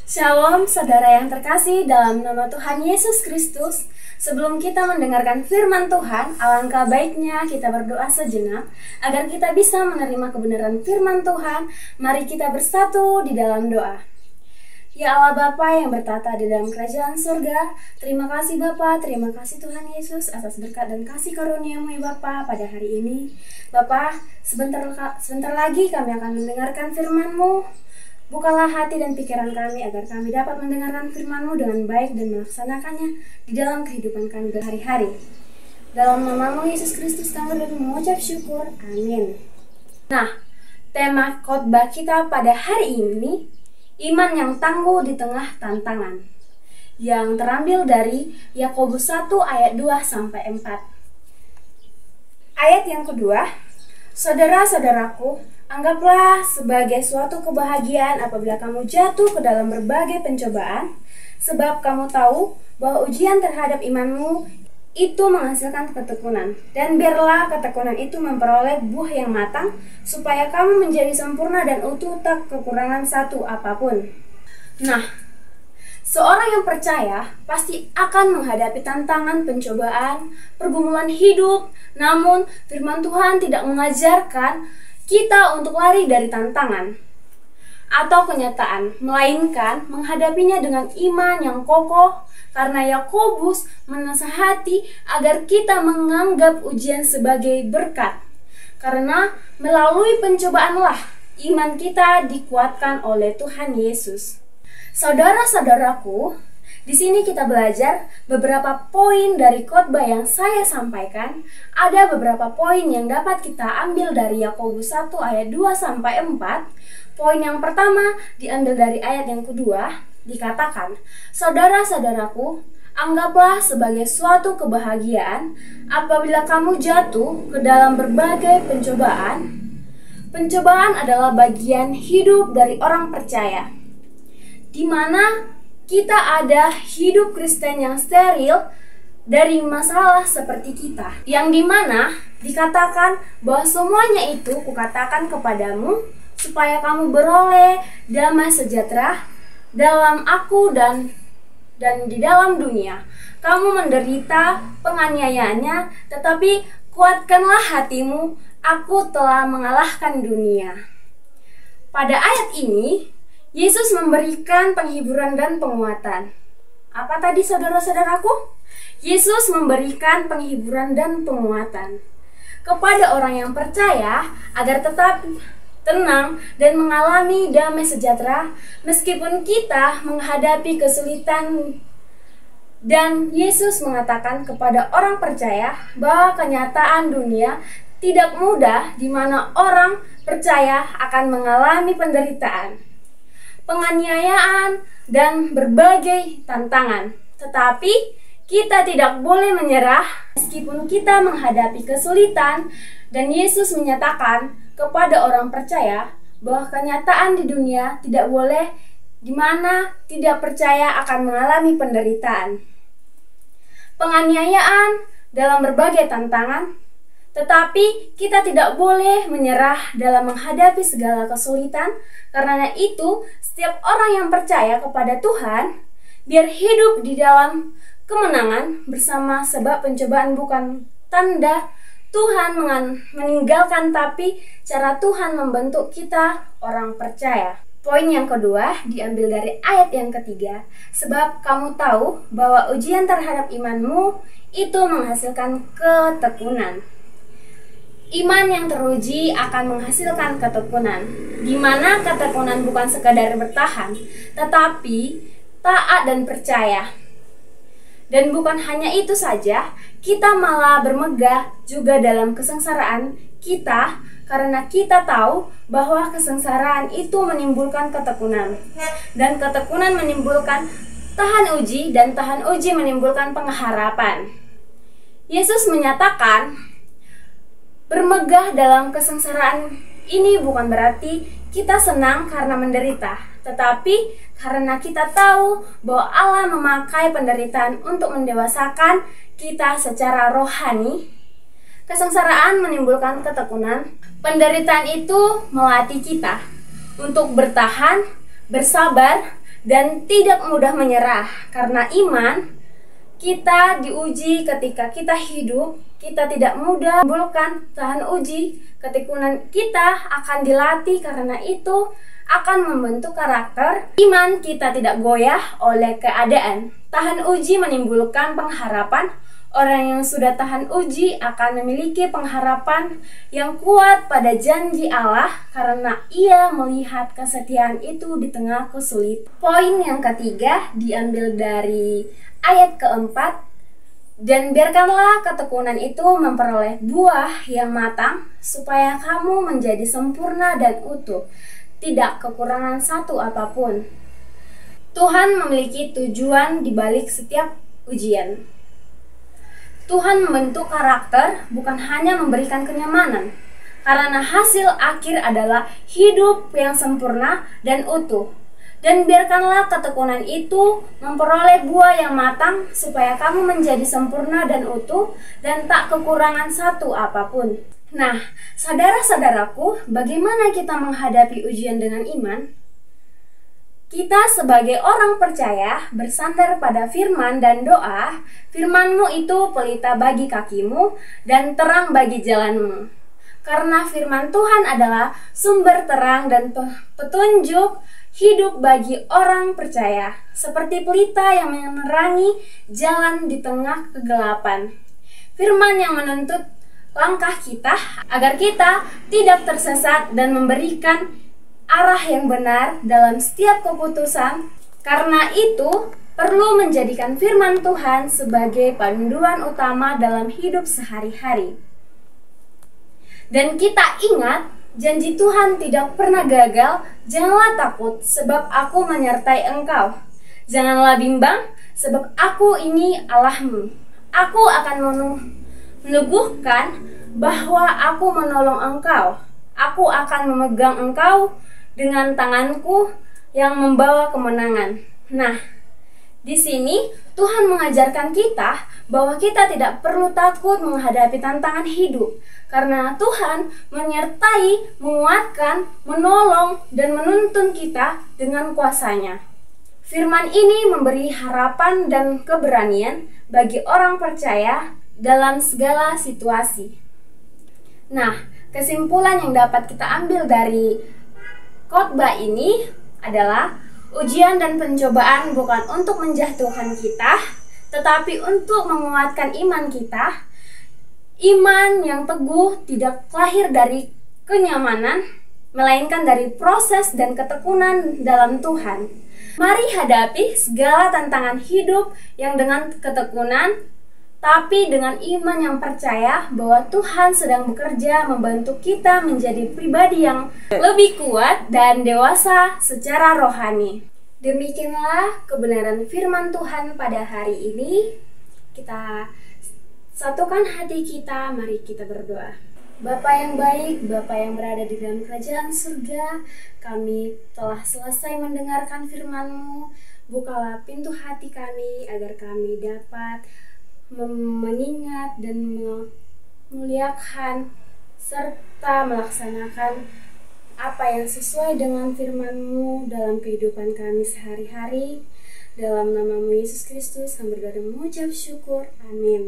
Shalom saudara yang terkasih dalam nama Tuhan Yesus Kristus. Sebelum kita mendengarkan firman Tuhan, alangkah baiknya kita berdoa sejenak agar kita bisa menerima kebenaran firman Tuhan. Mari kita bersatu di dalam doa. Ya Allah Bapa yang bertata di dalam kerajaan surga, terima kasih Bapa, terima kasih Tuhan Yesus atas berkat dan kasih karunia-Mu ya Bapa pada hari ini. Bapa, sebentar lagi kami akan mendengarkan firman-Mu. Bukalah hati dan pikiran kami agar kami dapat mendengarkan firman-Mu dengan baik dan melaksanakannya di dalam kehidupan kami berhari-hari. Dalam nama-Mu Yesus Kristus kami mengucap syukur. Amin. Nah, tema khotbah kita pada hari ini, iman yang tangguh di tengah tantangan, yang terambil dari Yakobus 1 ayat 2-4. Ayat yang kedua, saudara-saudaraku, anggaplah sebagai suatu kebahagiaan apabila kamu jatuh ke dalam berbagai pencobaan, sebab kamu tahu bahwa ujian terhadap imanmu itu menghasilkan ketekunan. Dan biarlah ketekunan itu memperoleh buah yang matang, supaya kamu menjadi sempurna dan utuh, tak kekurangan satu apapun. Nah, seorang yang percaya pasti akan menghadapi tantangan, pencobaan, pergumulan hidup. Namun, firman Tuhan tidak mengajarkan kita untuk lari dari tantangan atau kenyataan, melainkan menghadapinya dengan iman yang kokoh, karena Yakobus menasihati agar kita menganggap ujian sebagai berkat, karena melalui pencobaanlah iman kita dikuatkan oleh Tuhan Yesus. Saudara-saudaraku, di sini kita belajar beberapa poin dari khotbah yang saya sampaikan. Ada beberapa poin yang dapat kita ambil dari Yakobus 1 ayat 2-4. Poin yang pertama diambil dari ayat yang kedua, dikatakan, saudara-saudaraku, anggaplah sebagai suatu kebahagiaan apabila kamu jatuh ke dalam berbagai pencobaan. Pencobaan adalah bagian hidup dari orang percaya, di mana kita ada hidup Kristen yang steril dari masalah seperti kita, yang dimana dikatakan bahwa semuanya itu kukatakan kepadamu supaya kamu beroleh damai sejahtera dalam aku dan di dalam dunia. Kamu menderita penganiayaannya, tetapi kuatkanlah hatimu, aku telah mengalahkan dunia. Pada ayat ini Yesus memberikan penghiburan dan penguatan. Apa tadi saudara-saudaraku? Yesus memberikan penghiburan dan penguatan kepada orang yang percaya agar tetap tenang dan mengalami damai sejahtera meskipun kita menghadapi kesulitan. Dan Yesus mengatakan kepada orang percaya bahwa kenyataan dunia tidak mudah, di mana orang percaya akan mengalami penderitaan, penganiayaan, dan berbagai tantangan. Tetapi kita tidak boleh menyerah meskipun kita menghadapi kesulitan. Dan Yesus menyatakan kepada orang percaya bahwa kenyataan di dunia tidak boleh, di mana tidak percaya akan mengalami penderitaan, penganiayaan, dalam berbagai tantangan. Tetapi kita tidak boleh menyerah dalam menghadapi segala kesulitan. Karena itu, setiap orang yang percaya kepada Tuhan biar hidup di dalam kemenangan bersama, sebab pencobaan bukan tanda Tuhan meninggalkan, tapi cara Tuhan membentuk kita orang percaya. Poin yang kedua diambil dari ayat yang ketiga, sebab kamu tahu bahwa ujian terhadap imanmu itu menghasilkan ketekunan. Iman yang teruji akan menghasilkan ketekunan, di mana ketekunan bukan sekadar bertahan, tetapi taat dan percaya. Dan bukan hanya itu saja, kita malah bermegah juga dalam kesengsaraan kita, karena kita tahu bahwa kesengsaraan itu menimbulkan ketekunan, dan ketekunan menimbulkan tahan uji, dan tahan uji menimbulkan pengharapan. Yesus menyatakan bermegah dalam kesengsaraan ini bukan berarti kita senang karena menderita, tetapi karena kita tahu bahwa Allah memakai penderitaan untuk mendewasakan kita secara rohani. Kesengsaraan menimbulkan ketekunan. Penderitaan itu melatih kita untuk bertahan, bersabar, dan tidak mudah menyerah. Karena iman kita diuji ketika kita hidup, kita tidak mudah menimbulkan tahan uji. Ketekunan kita akan dilatih, karena itu akan membentuk karakter. Iman kita tidak goyah oleh keadaan. Tahan uji menimbulkan pengharapan. Orang yang sudah tahan uji akan memiliki pengharapan yang kuat pada janji Allah karena ia melihat kesetiaan itu di tengah kesulitan. Poin yang ketiga diambil dari ayat keempat. Dan biarkanlah ketekunan itu memperoleh buah yang matang supaya kamu menjadi sempurna dan utuh, tidak kekurangan satu apapun. Tuhan memiliki tujuan di balik setiap ujian. Tuhan membentuk karakter, bukan hanya memberikan kenyamanan, karena hasil akhir adalah hidup yang sempurna dan utuh. Dan biarkanlah ketekunan itu memperoleh buah yang matang supaya kamu menjadi sempurna dan utuh dan tak kekurangan satu apapun. Nah, saudara-saudaraku, bagaimana kita menghadapi ujian dengan iman? Kita sebagai orang percaya bersandar pada firman dan doa. Firman-Mu itu pelita bagi kakimu dan terang bagi jalanmu. Karena firman Tuhan adalah sumber terang dan petunjuk hidup bagi orang percaya, seperti pelita yang menerangi jalan di tengah kegelapan. Firman yang menuntut langkah kita agar kita tidak tersesat dan memberikan arah yang benar dalam setiap keputusan. Karena itu, perlu menjadikan firman Tuhan sebagai panduan utama dalam hidup sehari-hari. Dan kita ingat, janji Tuhan tidak pernah gagal. Janganlah takut, sebab aku menyertai engkau. Janganlah bimbang, sebab aku ini Allahmu. Aku akan meneguhkan bahwa aku menolong engkau. Aku akan memegang engkau dengan tanganku yang membawa kemenangan. Nah, di sini Tuhan mengajarkan kita bahwa kita tidak perlu takut menghadapi tantangan hidup, karena Tuhan menyertai, menguatkan, menolong, dan menuntun kita dengan kuasa-Nya. Firman ini memberi harapan dan keberanian bagi orang percaya dalam segala situasi. Nah, kesimpulan yang dapat kita ambil dari khotbah ini adalah ujian dan pencobaan bukan untuk menjatuhkan kita, tetapi untuk menguatkan iman kita. Iman yang teguh tidak lahir dari kenyamanan, melainkan dari proses dan ketekunan dalam Tuhan. Mari hadapi segala tantangan hidup yang dengan ketekunan, tapi dengan iman yang percaya bahwa Tuhan sedang bekerja membantu kita menjadi pribadi yang lebih kuat dan dewasa secara rohani. Demikianlah kebenaran firman Tuhan pada hari ini. Kita satukan hati kita, mari kita berdoa. Bapa yang baik, Bapa yang berada di dalam kerajaan surga, kami telah selesai mendengarkan firman-Mu. Bukalah pintu hati kami agar kami dapat mengingat dan memuliakan serta melaksanakan apa yang sesuai dengan firman-Mu dalam kehidupan kami sehari-hari. Dalam nama-Mu Yesus Kristus, kami berdoa dan mengucap syukur. Amin.